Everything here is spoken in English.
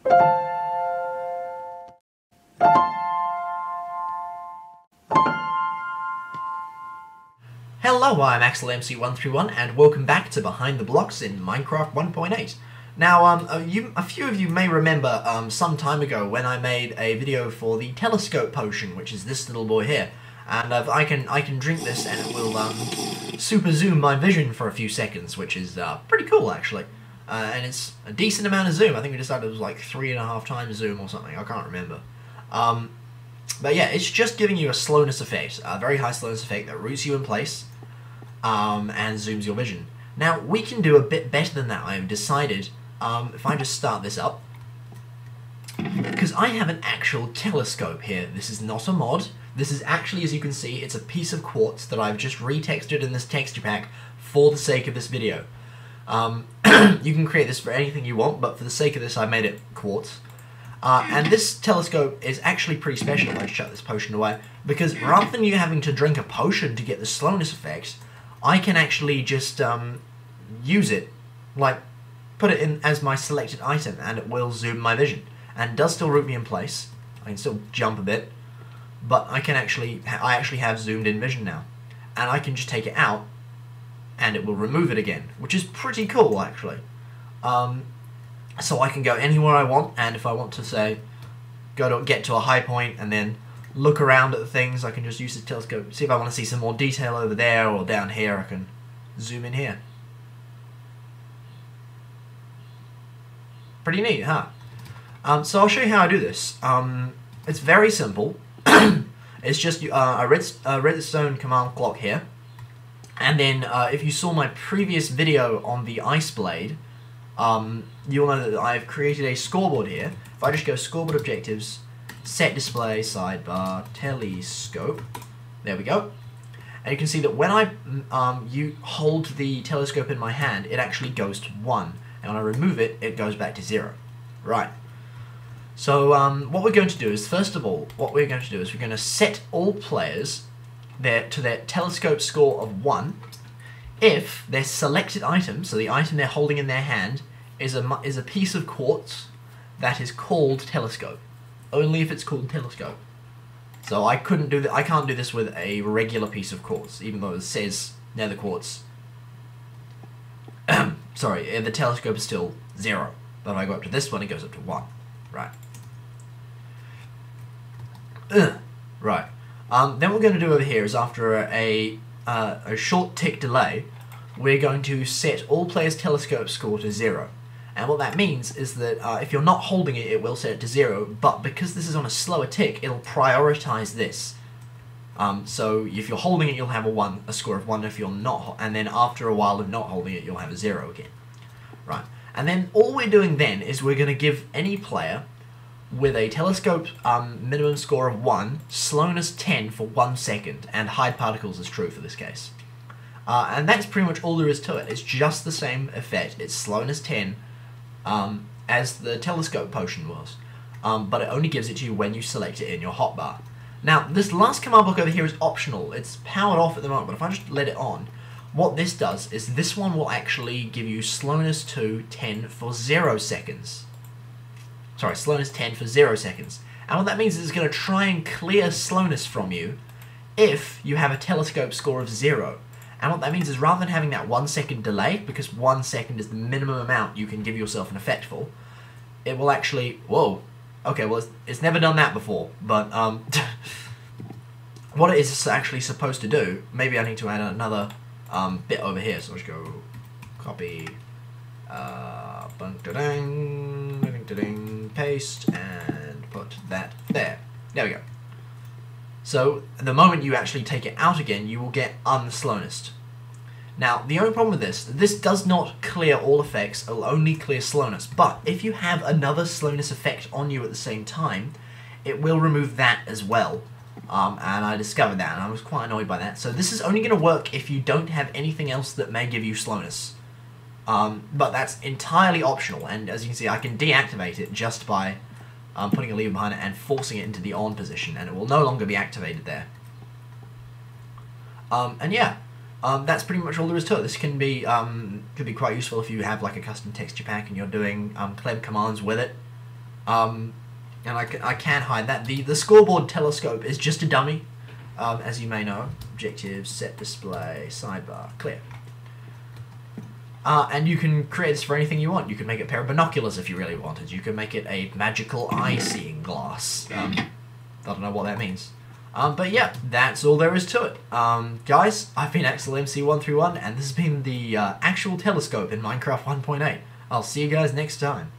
Hello, I'm AxelMC131 and welcome back to Behind the Blocks in Minecraft 1.8. Now, a few of you may remember some time ago when I made a video for the telescope potion, which is this little boy here. And I can drink this and it will super zoom my vision for a few seconds, which is pretty cool actually. And it's a decent amount of zoom. I think we decided it was like 3.5 times zoom or something. I can't remember. But yeah, it's just giving you a slowness effect, a very high slowness effect that roots you in place and zooms your vision. Now, we can do a bit better than that, I have decided, if I just start this up. Because I have an actual telescope here. This is not a mod. This is actually, as you can see, it's a piece of quartz that I've just retextured in this texture pack for the sake of this video. You can create this for anything you want, but for the sake of this I made it quartz. And this telescope is actually pretty special. I shut this potion away, because rather than you having to drink a potion to get the slowness effect, I can actually just use it, like put it in as my selected item, and it will zoom my vision. And it does still root me in place. I can still jump a bit, but I actually have zoomed in vision now. And I can just take it out, and it will remove it again, which is pretty cool actually. So I can go anywhere I want, and if I want to say get to a high point and then look around at the things, I can just use the telescope. See if I want to see some more detail over there or down here, I can zoom in here. Pretty neat, huh? So I'll show you how I do this. It's very simple. It's just a redstone command block here. And then if you saw my previous video on the ice blade, you'll know that I've created a scoreboard here. If I just go scoreboard objectives, set display, sidebar, telescope, there we go. And you can see that when you hold the telescope in my hand, it actually goes to 1. And when I remove it, it goes back to 0. Right. So what we're going to do is, first of all, we're going to set all players to their telescope score of 1 if their selected item, so the item they're holding in their hand, is a piece of quartz that is called telescope. Only if it's called telescope. So I can't do this with a regular piece of quartz, even though it says nether quartz. Sorry, the telescope is still 0. But if I go up to this one, it goes up to 1. Right. Right. Then what we're going to do over here is, after a short tick delay, we're going to set all players' telescope score to 0. And what that means is that if you're not holding it, it will set it to 0, but because this is on a slower tick, it'll prioritize this. So if you're holding it, you'll have a score of 1. If you're not, and then after a while of not holding it, you'll have a 0 again. Right. And then all we're doing then is we're going to give any player with a telescope minimum score of 1, slowness 10 for 1 second, and hide particles is true for this case. And that's pretty much all there is to it. It's just the same effect. It's slowness 10 as the telescope potion was, but it only gives it to you when you select it in your hotbar. Now, this last command block over here is optional. It's powered off at the moment, but if I just let it on, what this does is this one will actually give you slowness 10 for 0 seconds. Sorry, slowness 10 for 0 seconds. And what that means is it's going to try and clear slowness from you if you have a telescope score of 0. And what that means is, rather than having that 1 second delay, because 1 second is the minimum amount you can give yourself an effect for, it will actually... Whoa. Okay, well, it's never done that before, but what it is actually supposed to do, maybe I need to add another bit over here, so let's go copy, paste, and put that there. There we go. So, the moment you actually take it out again, you will get unslowness. Now, the only problem with this does not clear all effects, it will only clear slowness. But if you have another slowness effect on you at the same time, it will remove that as well. And I discovered that, and I was quite annoyed by that. So this is only going to work if you don't have anything else that may give you slowness. But that's entirely optional, and as you can see, I can deactivate it just by putting a lever behind it and forcing it into the on position, and it will no longer be activated there. And yeah, that's pretty much all there is to it. This can be could be quite useful if you have like a custom texture pack and you're doing cleb commands with it. And I can hide that. The scoreboard telescope is just a dummy, as you may know. Objectives, set display, sidebar, clear. And you can create this for anything you want. You can make it a pair of binoculars if you really wanted. You can make it a magical eye-seeing glass. I don't know what that means. But yeah, that's all there is to it. Guys, I've been AxelMC131, and this has been the actual telescope in Minecraft 1.8. I'll see you guys next time.